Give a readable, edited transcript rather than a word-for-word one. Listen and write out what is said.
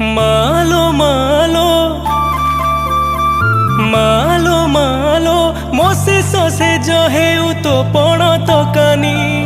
मालो मालो मालो मालो मोसे सोसे जो है तो पण तो कानी।